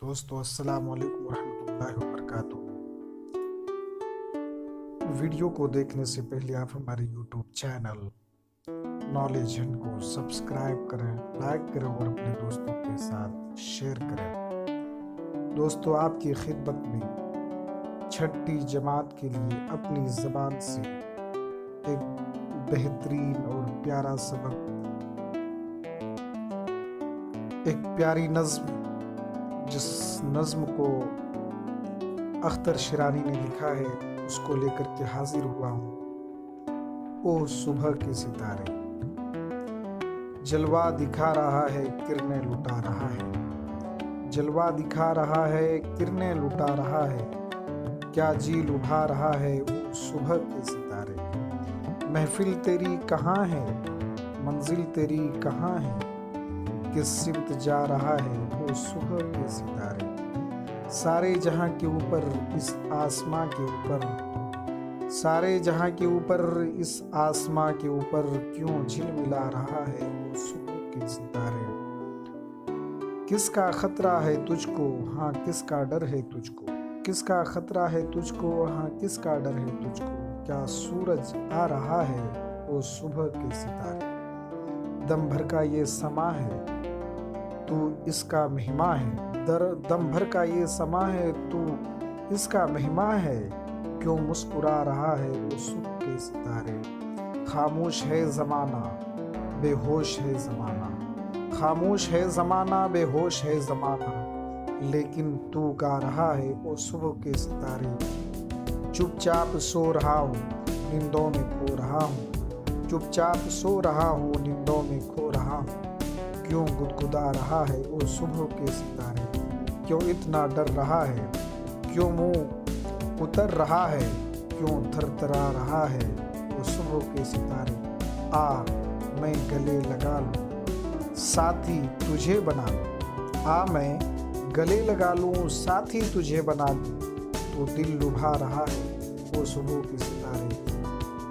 दोस्तों अस्सलाम वालेकुम रहमतुल्लाहि व बरकातुहू। वीडियो को देखने से पहले आप हमारे यूट्यूब चैनल नॉलेज हंट को सब्सक्राइब करें, लाइक करें और अपने दोस्तों के साथ शेयर करें। दोस्तों आपकी खिदमत में छठी जमात के लिए अपनी ज़बान से एक बेहतरीन और प्यारा सबक, एक प्यारी नज़्म, जिस नज़्म को अख्तर शिरानी ने लिखा है, उसको लेकर के हाजिर हुआ हूँ। ओ सुबह के सितारे, जलवा दिखा रहा है, किरणें लुटा रहा है। जलवा दिखा रहा है, किरणें लुटा रहा है। क्या जी लुभा रहा है ओ सुबह के सितारे। महफिल तेरी कहाँ है, मंजिल तेरी कहाँ है, किस सिमत जा रहा है वो सुबह के सितारे। सारे जहां के ऊपर इस आसमां के ऊपर, सारे जहां के ऊपर इस आसमां के ऊपर क्यों झिलमिला रहा है वो सुबह के सितारे। किसका खतरा है तुझको, हाँ किसका डर है तुझको। किसका खतरा है तुझको, हाँ किसका डर है तुझको। क्या सूरज आ रहा है वो सुबह के सितारे। दम भर का ये समा है, तू इसका मेहमा है। दम भर का ये समा है, तू इसका मेहमा है। क्यों मुस्कुरा रहा है वो सुबह के सितारे। खामोश है ज़माना, बेहोश है ज़माना। खामोश है ज़माना, बेहोश है ज़माना, लेकिन तू गा रहा है वो सुबह के सितारे। चुपचाप सो रहा हूँ, नींदों में खो रहा हूँ। चुपचाप सो रहा हूँ, नींदों में खो रहा हूँ। क्यों गुदगुदा रहा है वो सुबह के सितारे। क्यों इतना डर रहा है, क्यों मुंह उतर रहा है, क्यों थरथरा रहा है वो सुबह के सितारे। आ मैं गले लगा लूं, साथी तुझे बना लूं। आ मैं गले लगा लूं, साथी तुझे बना लूं। तो दिल लुभा रहा है वो सुबह के सितारे।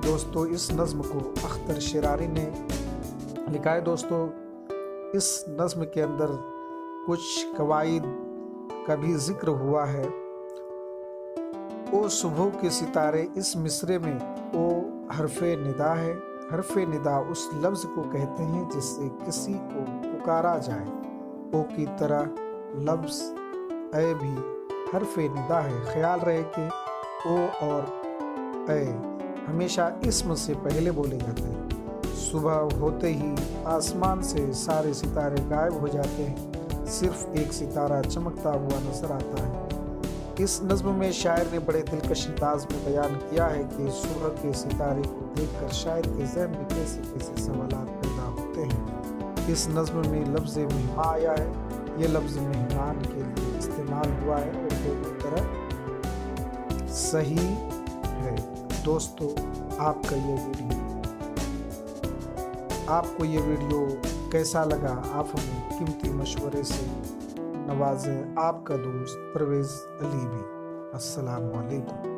दोस्तों इस नज़्म को अख्तर शिरानी ने लिखा है। दोस्तों इस नज़्म के अंदर कुछ कवायद का भी जिक्र हुआ है। ओ सुबह के सितारे, इस मिसरे में ओ हरफे निदा है। हरफे निदा उस लफ्ज़ को कहते हैं जिससे किसी को पुकारा जाए। ओ की तरह लफ्ज़ ए भी हरफे निदा है। ख्याल रहे कि ओ और ए हमेशा इस्म से पहले बोले जाते हैं। सुबह होते ही आसमान से सारे सितारे गायब हो जाते हैं, सिर्फ एक सितारा चमकता हुआ नजर आता है। इस नज़्म में शायर ने बड़े दिलकश अंदाज में बयान किया है कि सुबह के सितारे को देखकर शायर के ज़हन में कैसे कैसे सवालात पैदा होते हैं। इस नज़्म में लफ्ज़ मेहमान आया है। ये लफ्ज़ मेहमान के लिए इस्तेमाल हुआ है और दोनों तरह सही है। दोस्तों आपको ये वीडियो कैसा लगा, आप हमें कीमती मशवरे से नवाजें। आपका दोस्त परवेज़ अली भी। अस्सलाम वालेकुम।